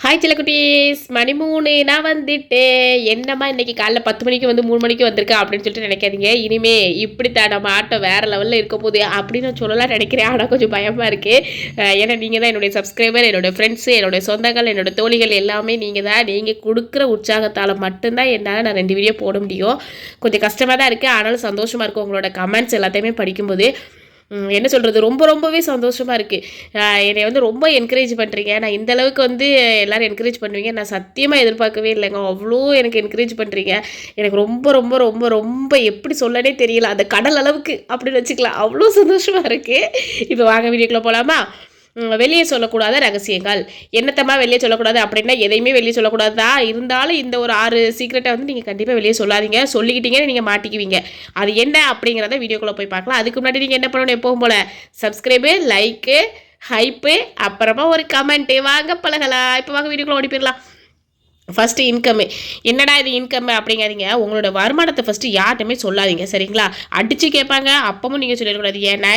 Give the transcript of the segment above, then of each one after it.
Hi சிலக்குட்டீஸ், மணி 3 நான் வந்துட்டேன். என்னம்மா இன்னைக்கு காலைல 10 மணிக்கு வந்து 3 மணிக்கு வந்திருக்கேன் அப்படின்னு சொல்லிட்டு நினைக்காதீங்க. இனிமே இப்படித்தான் நம்ம ஆட்டம் வேறு லெவலில் இருக்க போகுது அப்படின்னு நான் சொல்லலாம் நினைக்கிறேன். ஆனால் கொஞ்சம் பயமாக இருக்குது. ஏன்னா நீங்கள் தான் என்னுடைய சப்ஸ்கிரைபர், என்னோடய ஃப்ரெண்ட்ஸு, என்னோடய சொந்தங்கள், என்னோடய தோழிகள் எல்லாமே நீங்கள் தான். நீங்கள் கொடுக்குற உற்சாகத்தால் மட்டும்தான் என்னால் நான் 2 வீடியோ போட முடியும். கொஞ்சம் கஷ்டமாக தான் இருக்குது, ஆனாலும் சந்தோஷமாக இருக்கும் உங்களோட கமெண்ட்ஸ் எல்லாத்தையுமே படிக்கும்போது. என்ன சொல்கிறது, ரொம்பவே சந்தோஷமாக இருக்குது. என்னை வந்து ரொம்ப என்கரேஜ் பண்ணுறீங்க. நான் இந்தளவுக்கு வந்து எல்லோரும் என்கரேஜ் பண்ணுவீங்க நான் சத்தியமாக எதிர்பார்க்கவே இல்லைங்க. அவ்வளோ எனக்கு என்கரேஜ் பண்ணுறீங்க. எனக்கு ரொம்ப எப்படி சொல்லனே தெரியல. அந்த கடல் அளவுக்கு அப்படின்னு வச்சுக்கலாம். அவ்வளோ சந்தோஷமாக இருக்குது. இப்போ வாங்க வீடியோக்குள்ளே போகலாமா? வெளியே சொல்லக்கூடாத ரகசியங்கள். என்னத்தம்மா வெளியே சொல்லக்கூடாது அப்படின்னா எதையுமே வெளியே சொல்லக்கூடாது தான். இருந்தாலும் இந்த ஒரு 6 சீக்ரெட்டை வந்து நீங்கள் கண்டிப்பாக வெளியே சொல்லாதீங்க. சொல்லிக்கிட்டீங்கன்னு நீங்கள் மாட்டிக்குவீங்க. அது என்ன அப்படிங்கிறத வீடியோக்குள்ளே போய் பார்க்கலாம். அதுக்கு முன்னாடி நீங்கள் என்ன பண்ணணும், எப்பவும் போல் சப்ஸ்கிரைபு, லைக்கு, ஹைப்பு, அப்புறமா ஒரு கமெண்ட்டு. வாங்க பழகலாம். இப்போ வாங்க வீடியோக்குள்ளே ஓடி போயிடலாம். First income. என்னடா இது இன்கம்மு அப்படிங்காதீங்க. உங்களோட வருமானத்தை ஃபஸ்ட்டு யார்கிட்டையுமே சொல்லாதீங்க, சரிங்களா? அடித்து கேட்பாங்க, அப்பவும் நீங்கள் சொல்லிடக்கூடாது. ஏன்னா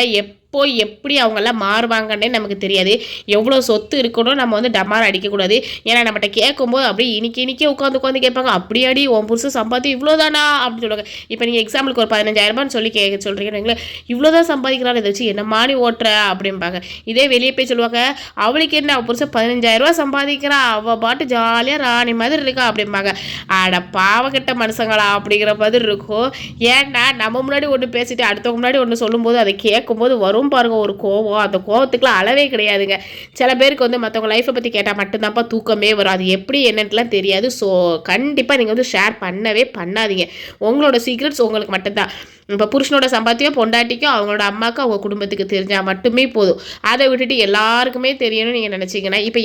எப்படி அவங்கெல்லாம் மாறுவாங்கன்னே நமக்கு தெரியாது. எவ்வளோ சொத்து இருக்கணும், நம்ம வந்து டமாரம் அடிக்கக்கூடாது. ஏன்னா நம்மகிட்ட கேட்கும்போது அப்படியே இனிக்கே உட்காந்து கேட்பாங்க. அப்படியாடி உன் புருஷன் சம்பாதி இவ்வளோதானா அப்படின்னு சொல்லுவாங்க. இப்போ நீங்கள் எக்ஸாம்பிளுக்கு ஒரு 15,000 சொல்லி சொல்கிறீங்கன்னு, இவ்வளோதான் சம்பாதிக்கிறாரு, இதை வச்சு என்ன மாறி ஓட்டுற அப்படிம்பாங்க. இதே வெளியே போய் சொல்லுவாங்க, அவளுக்கு என்ன, அவள் புருஷன் 15,000 சம்பாதிக்கிறா, அவள் பாட்டு ஜாலியாக ராணி மாதிரி இருக்கா அப்படிம்பாங்க. ஆட பாவகட்ட மனுஷங்களா அப்படிங்கிற மாதிரி இருக்கும். ஏன்னா நம்ம முன்னாடி ஒன்று பேசிட்டு அடுத்தவங்க முன்னாடி ஒன்று சொல்லும்போது அதை கேட்கும்போது வரும் பாருங்க ஒரு கோவம். அந்த கோவத்துக்குலாம் அளவே கிடையாதுங்க. சில பேருக்கு வந்து மற்றவங்க லைஃப்பை பற்றி கேட்டால் மட்டும்தான்ப்பா தூக்கமே வரும். அது எப்படி என்னன்ட்டுலாம் தெரியாது. ஸோ கண்டிப்பாக நீங்கள் வந்து ஷேர் பண்ணவே பண்ணாதீங்க. உங்களோட சீக்ரெட்ஸ் உங்களுக்கு மட்டும்தான். இப்போ புருஷனோட சம்பாத்தியம் பொண்டாட்டிக்கும் அவங்களோட அம்மாவுக்கும் அவங்க குடும்பத்துக்கு தெரிஞ்சால் மட்டுமே போதும். அதை விட்டுட்டு எல்லாருக்குமே தெரியணும்னு நீங்கள் நினச்சிங்கன்னா, இப்போ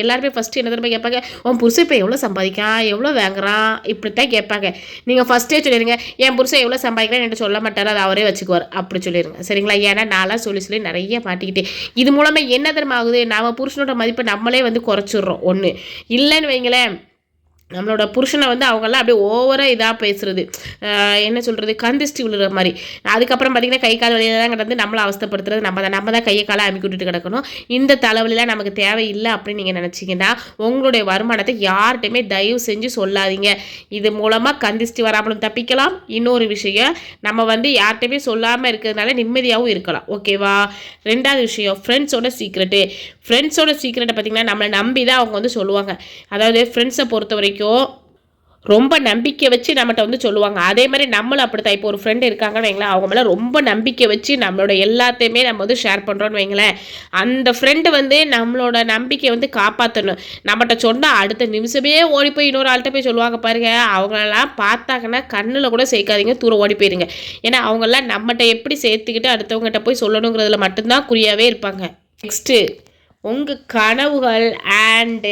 எல்லாருமே ஃபஸ்ட்டு என்ன தெரியுமா கேட்பாங்க, உன் புருஷன் இப்போ எவ்வளோ சம்பாதிக்கான், எவ்வளோ வாங்குறான், இப்படித்தான் கேட்பாங்க. நீங்கள் ஃபஸ்ட்டே சொல்லிடுங்க, என் புருஷன் எவ்வளோ சம்பாதிக்கிறான்னு என்கிட்ட சொல்ல மாட்டார், அதை அவரே வச்சுக்குவார் அப்படி சொல்லிடுங்க, சரிங்களா? ஏன்னா நான்லாம் சொல்லி நிறைய மாட்டிக்கிட்டேன். இது மூலமாக என்ன தெரியுமா ஆகுது, நம்ம புருஷனோட மதிப்பை நம்மளே வந்து குறைச்சிட்றோம். ஒன்று இல்லைன்னு வைங்களேன், நம்மளோட புருஷனை வந்து அவங்கெல்லாம் அப்படியே ஓவராக இதாக பேசுகிறது, என்ன சொல்கிறது, கந்திஷ்டி விழுற மாதிரி. அதுக்கப்புறம் பார்த்திங்கன்னா கை கால் வழியில் தான் கிடந்து நம்மளை அவஸ்தப்படுத்துறது நம்ம தான் கையை காலை அமுக்கி விட்டுட்டு கிடக்கணும். இந்த தலைவலிலாம் நமக்கு தேவையில்லை அப்படின்னு நீங்கள் நினச்சிங்கன்னா உங்களுடைய வருமானத்தை யார்கிட்டையுமே தயவு செஞ்சு சொல்லாதீங்க. இது மூலமாக கந்திஷ்டி வராமலும் தப்பிக்கலாம். இன்னொரு விஷயம், நம்ம வந்து யார்கிட்டையுமே சொல்லாமல் இருக்கிறதுனால நிம்மதியாகவும் இருக்கலாம், ஓகேவா? 2வது விஷயம், ஃப்ரெண்ட்ஸோட சீக்ரெட்டை பார்த்திங்கன்னா நம்மளை நம்பி தான் அவங்க வந்து சொல்லுவாங்க. அதாவது ஃப்ரெண்ட்ஸை பொறுத்த வரைக்கும் ரொம்ப நம்பிக்கை வச்சு நம்மகிட்ட வந்து சொல்லுவாங்க. அதே மாதிரி நம்மளும் அப்படித்தான். இப்போ ஒரு ஃப்ரெண்டு இருக்காங்கன்னு வைங்களேன், அவங்க மேலே ரொம்ப நம்பிக்கை வச்சு நம்மளோட எல்லாத்தையுமே நம்ம வந்து ஷேர் பண்ணுறோன்னு வைங்களேன், அந்த ஃப்ரெண்டு வந்து நம்மளோட நம்பிக்கையை வந்து காப்பாற்றணும். நம்மகிட்ட சொன்னால் அடுத்த நிமிஷமே ஓடி போய் இன்னொரு ஆள்கிட்ட போய் சொல்லுவாங்க பாருங்க. அவங்களெல்லாம் பார்த்தாங்கன்னா கண்ணில் கூட சேர்க்காதீங்க, தூரம் ஓடி போயிருங்க. ஏன்னா அவங்கெல்லாம் நம்மகிட்ட எப்படி சேர்த்துக்கிட்டு அடுத்தவங்ககிட்ட போய் சொல்லணுங்கிறதுல மட்டும்தான் குறியாகவே இருப்பாங்க. நெக்ஸ்ட்டு, உங்கள் கனவுகள் அண்டு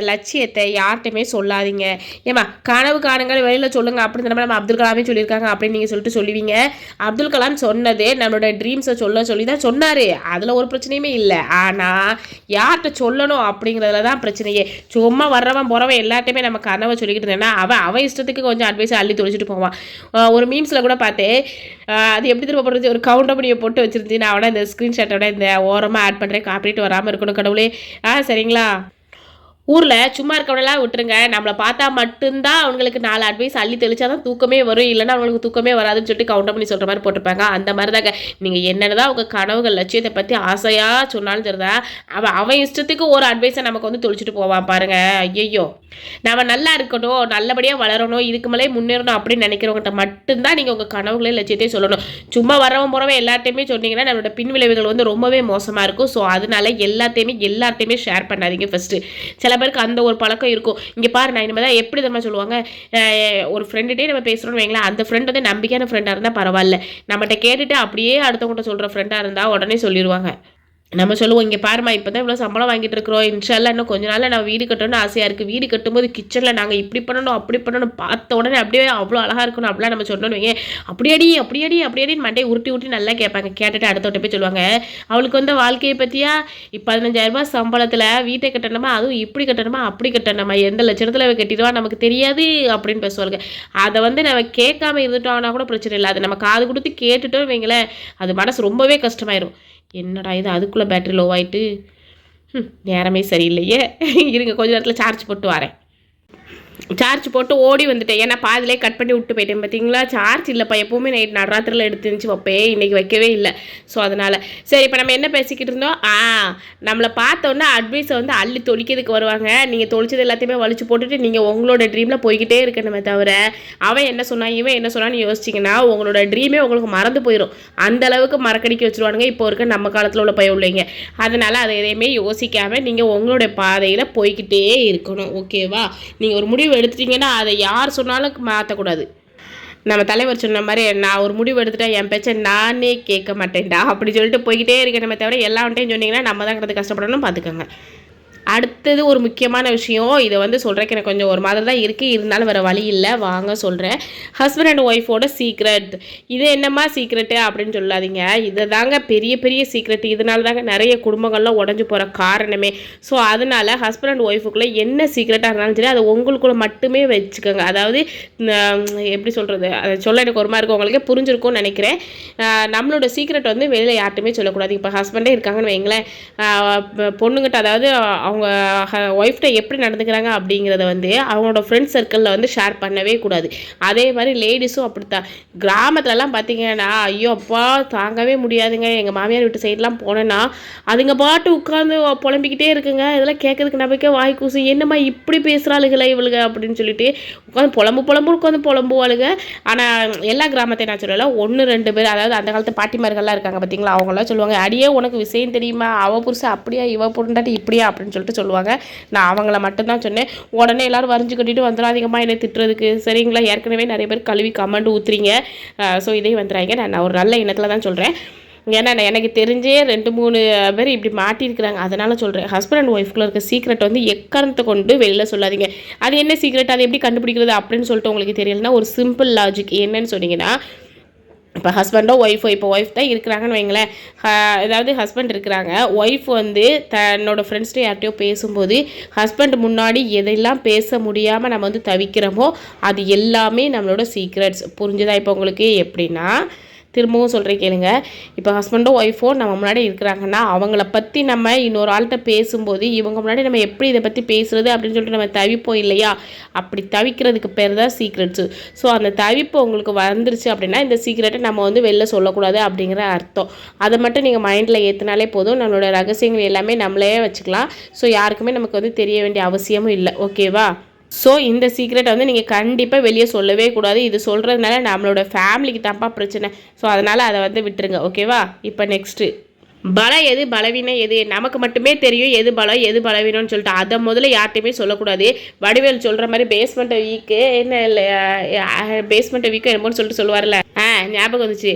லட்சியத்தை யார்கிட்டையுமே சொல்லாதீங்க. ஏமா கனவு காணுங்கள் வெளியில் சொல்லுங்கள் அப்படின்னு நம்ம அப்துல் கலாமே சொல்லியிருக்காங்க அப்படின்னு நீங்கள் சொல்லிட்டு சொல்லுவீங்க. அப்துல் கலாம் சொன்னது நம்மளோட ட்ரீம்ஸை சொல்லி தான் சொன்னார். அதில் ஒரு பிரச்சனையுமே இல்லை. ஆனால் யார்கிட்ட சொல்லணும் அப்படிங்கிறதுல தான் பிரச்சனையே. சும்மா வர்றவன் போகிறவன் எல்லார்ட்டையுமே நம்ம கனவை சொல்லிக்கிட்டு இருந்தேன்னா அவன் இஷ்டத்துக்கு கொஞ்சம் அட்வைஸை அள்ளி தொலைச்சிட்டு போவான். ஒரு மீம்ஸில் கூட பார்த்தேன், அது எப்படி திரும்ப போடுறது, ஒரு கவுண்டமணியை போட்டு வச்சுருந்து நான் அவனை இந்த ஸ்க்ரீன்ஷாட்டோட இந்த ஓரமாக ஆட் பண்ணுறேன், காப்பிட்டு வராமல் இருக்கணும் கடவுளே. சரிங்களா? ஊரில் சும்மா இருக்கவனெல்லாம் விட்டுருங்க. நம்மளை பார்த்தா மட்டும்தான் அவங்களுக்கு 4 அட்வைஸ் அள்ளி தெளிச்சா தான் தூக்கமே வரும், இல்லைன்னா அவங்களுக்கு தூக்கமே வராதுன்னு சொல்லிட்டு கவுண்டர் பண்ணி சொல்கிற மாதிரி போட்டிருப்பாங்க. அந்த மாதிரி தாங்க நீங்கள் என்னென்னதான் உங்கள் கனவுகள் லட்சியத்தை பற்றி ஆசையாக சொன்னாலும் சரிதான், அவன் இஷ்டத்துக்கு ஒரு அட்வைஸை நமக்கு வந்து தொழிச்சிட்டு போவான் பாருங்கள். ஐயோ, நம்ம நல்லா இருக்கணும், நல்லபடியாக வளரணும், இதுக்கு மேலே முன்னேறணும் அப்படின்னு நினைக்கிறவங்ககிட்ட மட்டும்தான் நீங்கள் உங்கள் கனவுகளே லட்சியத்தையும் சொல்லணும். சும்மா வரவன் எல்லாத்தையுமே சொன்னீங்கன்னா நம்மளோட பின் விளைவுகள் வந்து ரொம்பவே மோசமாக இருக்கும். ஸோ அதனால எல்லாத்தையுமே ஷேர் பண்ணாதீங்க. ஃபஸ்ட்டு சில பேருக்கு அந்த ஒரு பழக்கம் இருக்கும். இங்கே பாரு, நான் இனிமேல் தான் எப்படி தான் சொல்லுவாங்க, ஒரு ஃப்ரெண்டுகிட்டே நம்ம பேசுகிறோன்னு வைங்களேன், அந்த ஃப்ரெண்ட் வந்து நம்பிக்கையான ஃப்ரெண்டாக இருந்தால் பரவாயில்ல, நம்மகிட்ட கேட்டுட்டு அப்படியே அடுத்தவங்கள்ட்ட சொல்கிற ஃப்ரெண்டாக இருந்தால் உடனே சொல்லிடுவாங்க. நம்ம சொல்லுவோம், இங்கே பாருமா இப்போ தான் இவ்வளோ சம்பளம் வாங்கிட்டு இருக்கிறோம், இன்ஷால்லா இன்னும் கொஞ்ச நாளில் நான் வீடு கட்டணும்னு ஆசையாக இருக்குது, வீடு கட்டும்போது கிச்சனில் நாங்கள் இப்படி பண்ணணும் அப்படி பண்ணணும், பார்த்த உடனே அப்படியே அவ்வளோ அழகாக இருக்கணும் அப்படிலாம் நம்ம சொன்னோன்னு வைங்க, அப்படியடின்னு மண்டையை உருட்டி நல்லா கேட்பாங்க. கேட்டுட்டு அடுத்தவட்ட போய் சொல்லுவாங்க, அவளுக்கு வந்து வாழ்க்கையை பற்றியா, 15,000 சம்பளத்தில் வீட்டை கட்டணுமா, அதுவும் இப்படி கட்டணுமா அப்படி கட்டணுமா, எந்த லட்சணத்தில் கட்டிடுவா நமக்கு தெரியாது அப்படின்னு பேசுவாங்க. அதை வந்து நம்ம கேட்காம இருந்துட்டோம்னா கூட பிரச்சனை இல்லை. அது நம்ம காது கொடுத்து கேட்டுட்டோம் வைங்களேன், அது மனசு ரொம்பவே கஷ்டமாயிரும். என்னடா இது அதுக்குள்ளே பேட்டரி லோ ஆகிட்டு நேரமே சரியில்லையே. இருங்க கொஞ்ச நேரத்தில் சார்ஜ் போட்டு வரேன். சார்ஜ் போட்டு ஓடி வந்துட்டேன். ஏன்னா பாதிலே கட் பண்ணி விட்டு போயிட்டேன் பார்த்தீங்களா. சார்ஜ் இல்லைப்பா, எப்போவுமே நைட் நடுராத்திரியில் எடுத்து இருந்துச்சு வைப்பேன், இன்றைக்கி வைக்கவே இல்லை. ஸோ அதனால் சரி, இப்போ நம்ம என்ன பேசிக்கிட்டு இருந்தோம். நம்மளை பார்த்தோன்னா அட்வைஸை வந்து அள்ளி தொளிக்கிறதுக்கு வருவாங்க. நீங்கள் தொளிச்சது எல்லாத்தையுமே வலிச்சு போட்டுட்டு நீங்கள் உங்களோட ட்ரீமில் போய்கிட்டே இருக்கணுமே தவிர அவன் என்ன சொன்னான் இவன் என்ன சொன்னான்னு யோசிச்சிங்கன்னா உங்களோட ட்ரீமே உங்களுக்கு மறந்து போயிடும். அந்த அளவுக்கு மறக்கடிக்க வச்சுருவானுங்க இப்போ இருக்க நம்ம காலத்தில் உள்ள பையன் உள்ளீங்க. அதனால் அதை எதையுமே யோசிக்காமல் நீங்கள் உங்களுடைய பாதையில் போய்கிட்டே இருக்கணும். ஓகேவா? நீங்கள் ஒரு முடிவு எடுத்துட்டீங்கன்னா அதை யார் சொன்னாலும் மாற்றக்கூடாது. நம்ம தலைவர் சொன்ன மாதிரி நான் ஒரு முடிவு எடுத்துட்டேன், என் பேச்சை நானே கேட்க மாட்டேன்டா அப்படி சொல்லிட்டு போய்கிட்டே இருக்கேன். நம்ம தவிர எல்லாவற்றையும் சொன்னீங்கன்னா நம்ம தான் கிடந்து கஷ்டப்படணும். பார்த்துக்கோங்க. அடுத்தது ஒரு முக்கியமான விஷயம், இதை வந்து சொல்கிறக்கு எனக்கு கொஞ்சம் ஒரு மாதிரி தான் இருக்குது, இருந்தாலும் வேறு வழி இல்லை, வாங்க சொல்கிறேன். ஹஸ்பண்ட் அண்ட் ஒய்ஃபோட சீக்ரெட். இது என்னம்மா சீக்ரெட்டு அப்படின்னு சொல்லாதீங்க, இதை தாங்க பெரிய பெரிய சீக்ரெட். இதனால தாங்க நிறைய குடும்பங்கள்லாம் உடஞ்சி போகிற காரணமே. ஸோ அதனால் ஹஸ்பண்ட் அண்ட் ஒய்ஃபுக்குள்ளே என்ன சீக்ரெட்டாக இருந்தாலும் சரி அதை உங்களுக்குள்ளே மட்டுமே வச்சுக்கோங்க. அதாவது எப்படி சொல்கிறது, அதை சொல்ல எனக்கு ஒரு மாதிரி இருக்கும், உங்களுக்கே புரிஞ்சிருக்கும்னு நினைக்கிறேன். நம்மளோட சீக்ரெட் வந்து வெளியில் யார்ட்டுமே சொல்லக்கூடாது. இப்போ ஹஸ்பண்டே இருக்காங்கன்னு வைங்களேன், பொண்ணுங்கிட்ட அதாவது அவங்க ஒய்ஃப்ட்ட எப்படி நடந்துக்கிறாங்க அப்படிங்கிறத வந்து அவங்களோட ஃப்ரெண்ட்ஸ் சர்க்கிளில் வந்து ஷேர் பண்ணவே கூடாது. அதே மாதிரி லேடிஸும் அப்படித்தான். கிராமத்துலலாம் பார்த்தீங்கன்னா ஐயோ அப்பா தாங்கவே முடியாதுங்க. எங்கள் மாமியார் வீட்டு சைட்லாம் போனேன்னா அதுங்க பாட்டு உட்காந்து புலம்பிக்கிட்டே இருக்குங்க. இதெல்லாம் கேட்கறதுக்கு நமக்கே வாய் கூசு, என்னம்மா இப்படி பேசுகிறாளுங்களே இவளுங்க அப்படின்னு சொல்லிட்டு உட்காந்து உட்காந்து புலம்புவாளுங்க. ஆனால் எல்லா கிராமத்தையும் நான் சொல்லலை, 1-2 பேர், அதாவது அந்த காலத்து பாட்டிமார்கள்லாம் இருக்காங்க பார்த்தீங்களா, அவங்களாம் சொல்லுவாங்க அடியே உனக்கு விஷயம் தெரியுமா, அவ புருஷன் அப்படியா இவ பொண்டாட்டி இப்படியா அப்படின்னு சொல்லிட்டு சொல்லுவாங்க. நான் அவங்கள மட்டும்தான் சொன்னேன். உடனே எல்லாரும் வரைஞ்சு கட்டிட்டு வந்துடாதீங்கம்மா என்னை திட்டுறதுக்கு, சரிங்களா? ஏற்கனவே நிறைய பேர் கழுவி கமெண்ட் ஊற்றுறீங்க. ஸோ இதையும் வந்துடுறாங்க. நான் ஒரு நல்ல எண்ணத்தில் தான் சொல்கிறேன். ஏன்னா எனக்கு தெரிஞ்சே 2-3 பேர் இப்படி மாட்டியிருக்கிறாங்க. அதனால் சொல்கிறேன், ஹஸ்பண்ட் அண்ட் ஒய்ஃப்குள்ள இருக்க சீக்ரெட் வந்து எக்காரணத்தை கொண்டு வெளியில் சொல்லாதீங்க. அது என்ன சீக்ரெட், அதை எப்படி கண்டுபிடிக்கிறது அப்படின்னு சொல்லிட்டு உங்களுக்கு தெரியலன்னா ஒரு சிம்பிள் லாஜிக் என்னன்னு சொன்னீங்கன்னா, இப்போ ஹஸ்பண்டோ ஒய்ஃபோ, இப்போ ஒய்ஃப் தான் இருக்கிறாங்கன்னு வைங்களேன், ஏதாவது ஹஸ்பண்ட் இருக்கிறாங்க, ஒய்ஃப் வந்து தன்னோட ஃப்ரெண்ட்ஸ்ட்டு யார்கிட்டையோ பேசும்போது ஹஸ்பண்ட் முன்னாடி எதெல்லாம் பேச முடியாமல் நம்ம வந்து தவிக்கிறோமோ அது எல்லாமே நம்மளோட சீக்ரெட்ஸ். புரிஞ்சுதா இப்போ உங்களுக்கு? எப்படின்னா திரும்பவும் சொல்கிறேன் கேளுங்க. இப்போ ஹஸ்பண்டோ ஒய்ஃபோ நம்ம முன்னாடி இருக்கிறாங்கன்னா அவங்கள பற்றி நம்ம இன்னொரு ஆள்கிட்ட பேசும்போது இவங்க முன்னாடி நம்ம எப்படி இதை பற்றி பேசுகிறது அப்படின்னு சொல்லிட்டு நம்ம தவிப்போம் இல்லையா, அப்படி தவிக்கிறதுக்கு பேர் தான் சீக்ரெட்ஸு. ஸோ அந்த தவிப்பு உங்களுக்கு வந்துருச்சு அப்படின்னா இந்த சீக்ரெட்டை நம்ம வந்து வெளில சொல்லக்கூடாது அப்படிங்கிற அர்த்தம். அதை மட்டும் நீங்கள் மைண்டில் ஏற்றினாலே போதும். நம்மளோட ரகசியங்கள் எல்லாமே நம்மளே வச்சுக்கலாம். ஸோ யாருக்குமே நமக்கு வந்து தெரிய வேண்டிய அவசியமும் இல்லை. ஓகேவா? ஸோ இந்த சீக்ரெட்டை வந்து நீங்கள் கண்டிப்பாக வெளியே சொல்லவே கூடாது. இது சொல்கிறதுனால நம்மளோட ஃபேமிலிக்கு தான்ப்பா பிரச்சனை. ஸோ அதனால் அதை வந்து விட்டுருங்க. ஓகேவா? இப்போ நெக்ஸ்ட்டு பலம் எது பலவீனம் எது நமக்கு மட்டுமே தெரியும், எது பலம் எது பலவீனம்னு சொல்லிட்டு அதை முதல்ல யார்ட்டையுமே சொல்லக்கூடாது. வடிவேல் சொல்கிற மாதிரி பேஸ்மெண்ட்டை வீக்கு என்ன இல்லை, பேஸ்மெண்ட்டை வீக்கு என்னமோன்னு சொல்லிட்டு சொல்லுவார்ல, ஞாபகம் வந்துச்சு,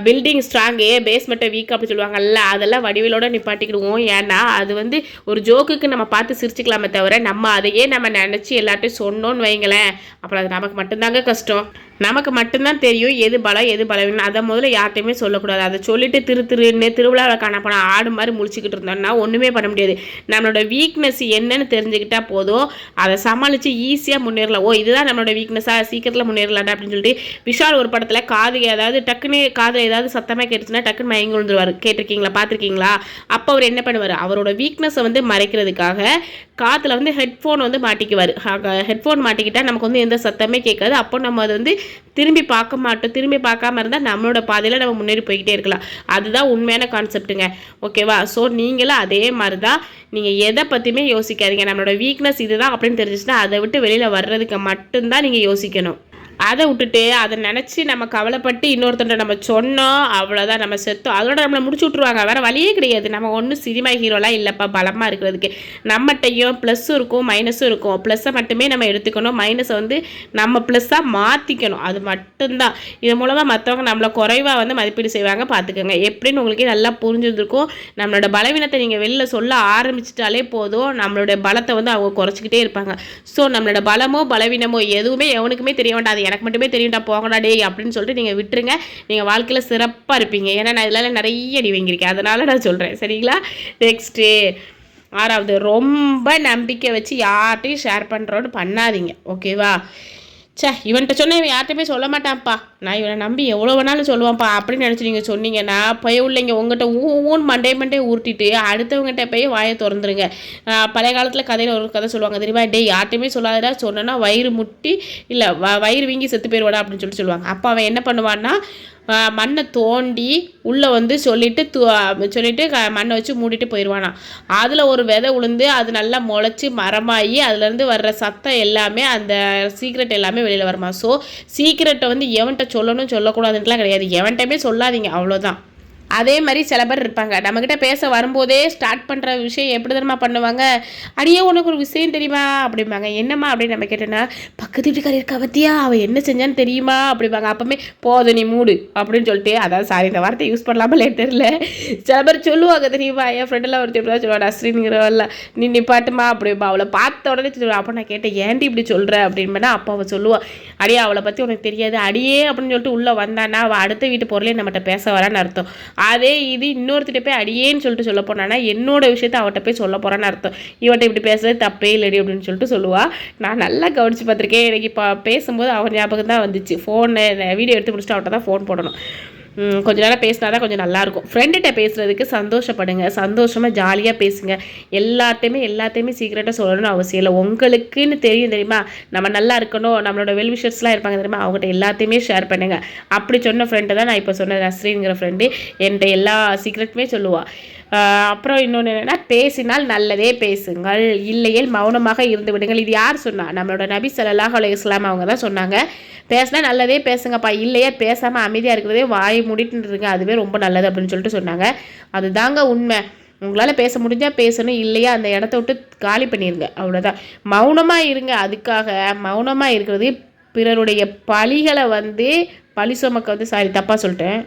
பில்டிங் ஸ்ட்ராங்கு பேஸ்மெண்ட்டை வீக் அப்படி சொல்லுவாங்கல்ல, அதெல்லாம் வடிவேலோட நிப்பாட்டிக்கிடுவோம். ஏன்னா அது வந்து ஒரு ஜோக்குக்கு நம்ம பார்த்து சிரிச்சுக்கலாமே தவிர நம்ம அதையே நம்ம நினச்சி எல்லாட்டையும் சொன்னோன்னு வைங்களேன், அப்புறம் அது நமக்கு மட்டும்தாங்க கஷ்டம். நமக்கு மட்டும்தான் தெரியும் எது பலம் எது பலவீனம். அதை முதல்ல யார்ட்டையுமே சொல்லக்கூடாது. அதை சொல்லிட்டு திருன்னு திருவிழாவில் காணப்போன ஆடு மாதிரி முழிச்சிக்கிட்டு இருந்தோம்னா ஒன்றுமே பண்ண முடியாது. நம்மளோட வீக்னஸ் என்னன்னு தெரிஞ்சுக்கிட்டா போதும், அதை சமாளித்து ஈஸியாக முன்னேறலாம். ஓ இதுதான் நம்மளோட வீக்னஸாக, சீக்கிரத்தில் முன்னேறலாண்டா அப்படின்னு சொல்லிட்டு விஷால் ஒரு படத்தில் காது ஏதாவது டக்குன்னு காதில் ஏதாவது சத்தமாக கேட்டுச்சுன்னா டக்குன்னு மயங்கி விழுந்துருவார். கேட்டிருக்கீங்களா, பார்த்துருக்கீங்களா? அப்போ அவர் என்ன பண்ணுவார், அவரோட வீக்னஸை வந்து மறைக்கிறதுக்காக காதில் வந்து ஹெட்ஃபோன் வந்து மாட்டிக்குவார். ஹெட்ஃபோன் மாட்டிக்கிட்டால் நமக்கு வந்து எந்த சத்தமே கேட்காது. அப்போ நம்ம அதை வந்து திரும்பி பார்க்க மாட்டோம். திரும்பி பார்க்காம இருந்தால் நம்மளோட பாதையில் நம்ம முன்னேறி போய்கிட்டே இருக்கலாம். அதுதான் உண்மையான கான்செப்ட்டுங்க. ஓகேவா? ஸோ நீங்களும் அதே மாதிரி தான், நீங்கள் எதை பற்றியுமே யோசிக்காதீங்க. நம்மளோட வீக்னஸ் இதுதான் அப்படின்னு தெரிஞ்சிச்சுன்னா அதை விட்டு வெளியில் வர்றதுக்கு மட்டும்தான் நீங்கள் யோசிக்கணும். அதை விட்டுட்டு அதை நினச்சி நம்ம கவலைப்பட்டு இன்னொருத்தண்ட நம்ம சொன்னோம் அவ்வளோதான், நம்ம செத்தோம், அதோட நம்மளை முடிச்சு விட்ருவாங்க. வேறு வழியே கிடையாது. நம்ம ஒன்றும் சினிமா ஹீரோலாம் இல்லைப்பா பலமாக இருக்கிறதுக்கு. நம்மகிட்டையும் ப்ளஸ்ஸும் இருக்கும் மைனஸும் இருக்கும். ப்ளஸ்ஸை மட்டுமே நம்ம எடுத்துக்கணும், மைனஸை வந்து நம்ம ப்ளஸ்ஸாக மாற்றிக்கணும். அது மட்டும்தான். இது மூலமாக மற்றவங்க நம்மளை குறைவாக வந்து மதிப்பீடு செய்வாங்க. பார்த்துக்கோங்க. எப்படின்னு உங்களுக்கே நல்லா புரிஞ்சுருக்கும். நம்மளோட பலவீனத்தை நீங்கள் வெளியில் சொல்ல ஆரம்பிச்சிட்டாலே போதும், நம்மளோட பலத்தை வந்து அவங்க குறைச்சிக்கிட்டே இருப்பாங்க. ஸோ நம்மளோட பலமோ பலவீனமோ எதுவுமே எவனுக்குமே தெரிய வேண்டாம். எனக்கு மட்டுமே தெரியும்டா போங்கடா டே அப்படின்னு சொல்லிட்டு நீங்கள் விட்டுருங்க. நீங்கள் வாழ்க்கையில் சிறப்பாக இருப்பீங்க. ஏன்னா நான் இதெல்லாம் நிறைய அடி வாங்கியிருக்கேன், அதனால் நான் சொல்கிறேன். சரிங்களா? நெக்ஸ்ட்டு 6வது, ரொம்ப நம்பிக்கை வச்சு யார்ட்டையும் ஷேர் பண்ணுறோன்னு பண்ணாதீங்க. ஓகேவா? இவன்கிட்ட சொன்ன இவன் யார்கிட்டையுமே சொல்ல மாட்டான்ப்பா, நான் இவனை நம்பி எவ்வளோ வேணாலும் சொல்லுவான்ப்பா அப்படின்னு நினச்சி நீங்கள் சொன்னீங்கன்னா பயவுள்ளைங்க உங்கள்கிட்ட ஊன் மண்டே உருட்டிட்டு அடுத்தவங்ககிட்ட போய் வாயை திறந்துருங்க. பழைய காலத்தில் கதையில் ஒரு கதை சொல்லுவாங்க தெரியுமா, டே யார்ட்டையுமே சொல்லாதடா, சொன்னா வயிறு முட்டி இல்லை வயிறு வீங்கி செத்து போயிடுவாடா அப்படின்னு சொல்லுவாங்க. அப்போ அவன் என்ன பண்ணுவான்னா மண்ணை தோண்டி உள்ளே வந்து சொல்லிட்டு மண்ணை வச்சு மூடிட்டு போயிடுவானா. அதில் ஒரு விதை உளுந்து அது நல்லா முளைச்சி மரமாகி அதுலேருந்து வர்ற சத்தம் எல்லாமே அந்த சீக்ரெட் எல்லாமே வெளியில் வருமா. ஸோ சீக்ரெட்டை வந்து எவன்கிட்ட சொல்லணும் சொல்லக்கூடாதுன்ட்டுலாம் கிடையாது, எவன்கிட்டயுமே சொல்லாதீங்க, அவ்வளோதான். அதே மாதிரி சில பேர் இருப்பாங்க, நம்மக்கிட்ட பேச வரும்போதே ஸ்டார்ட் பண்ணுற விஷயம் எப்படி தெரியுமா பண்ணுவாங்க, அடியே உனக்கு ஒரு விஷயம் தெரியுமா அப்படிம்பாங்க. என்னம்மா அப்படின்னு நம்ம கேட்டோன்னா, பக்கத்து வீட்டுக்காரி இருக்கா பத்தியா, அவள் என்ன செஞ்சான்னு தெரியுமா அப்படிம்பாங்க. அப்போமே போதும் நீ மூடு அப்படின்னு சொல்லிட்டு, அதாவது சாரி இந்த வார்த்தை யூஸ் பண்ணலாமலே தெரியல, சில பேர் சொல்லுவாங்க தெரியுமா, என் ஃப்ரெண்டெல்லாம் ஒருத்தர் இப்படி தான் சொல்லுவாங்க, அஸ்ரீங்கிறவல்ல நீ நிப்பாட்டுமா அப்படிம்பா. அவளை பார்த்த உடனே சொல்லுவாள். அப்போ நான் கேட்டேன் ஏன்டி இப்படி சொல்கிற அப்படின்னா, அப்போ அவள் சொல்லுவாள், அடியே அவளை பற்றி உனக்கு தெரியாது, அடியே அப்படின்னு சொல்லிட்டு உள்ளே வந்தானா அவள் அடுத்த வீட்டு பொருளே நம்மகிட்ட பேச வரான்னு அர்த்தம். அதே இது இன்னொருத்திட்ட போய் அடியேன்னு சொல்லிட்டு சொல்ல போனான்னா என்னோட விஷயத்த அவட்ட போய் சொல்ல போகிறான்னு அர்த்தம். இவட்ட இப்படி பேசுறது தப்பே இல்லடி அப்படின்னு சொல்லிட்டு சொல்லுவா. நான் நல்லா கவனித்து பார்த்துருக்கேன். எனக்கு இப்போ பேசும்போது அவன் ஞாபகம் தான் வந்துச்சு. ஃபோனை வீடியோ எடுத்து முடிச்சுட்டு அவட்ட தான் ஃபோன் போடணும். கொஞ்ச நேரம் பேசினா தான் கொஞ்சம் நல்லாயிருக்கும். ஃப்ரெண்டுகிட்ட பேசுகிறதுக்கு சந்தோஷப்படுங்க, சந்தோஷமாக ஜாலியாக பேசுங்க. எல்லாத்தையுமே சீக்கிரட்டாக சொல்லணும்னு அவசியம் இல்லை. உங்களுக்குன்னு தெரியுமா, நம்ம நல்லா இருக்கணும், நம்மளோட வெல்விஷர்ஸ்லாம் இருப்பாங்க தெரியுமா, அவங்ககிட்ட எல்லாத்தையுமே ஷேர் பண்ணுங்கள். அப்படி சொன்ன ஃப்ரெண்டு தான் நான் இப்போ சொன்ன நஸ்ரீங்கிற ஃப்ரெண்டு என்கிட்ட எல்லா சீக்ரெட்டுமே சொல்லுவாள். அப்புறம் இன்னொன்று என்னென்னா, பேசினால் நல்லதே பேசுங்கள், இல்லையேல் மௌனமாக இருந்து விடுங்கள். இது யார் சொன்னா, நம்மளோட நபி ஸல்லல்லாஹு அலைஹி வஸல்லம் அவங்க தான் சொன்னாங்க. பேசினா நல்லதே பேசுங்கப்பா, இல்லையே பேசாமல் அமைதியாக இருக்கிறதே வாயை மூடிட்டு இருங்க, அதுவே ரொம்ப நல்லது அப்படின்னு சொல்லிட்டு சொன்னாங்க. அதுதாங்க உண்மை. உங்களால் பேச முடிஞ்சால் பேசணும், இல்லையா அந்த இடத்த விட்டு காலி பண்ணிடுங்க, அவ்வளோதான். மௌனமாக இருங்க. அதுக்காக மௌனமாக இருக்கிறது பிறருடைய பழிகளை வந்து பழி சுமக்க வந்து சாரி தப்பாக சொல்லிட்டேன்.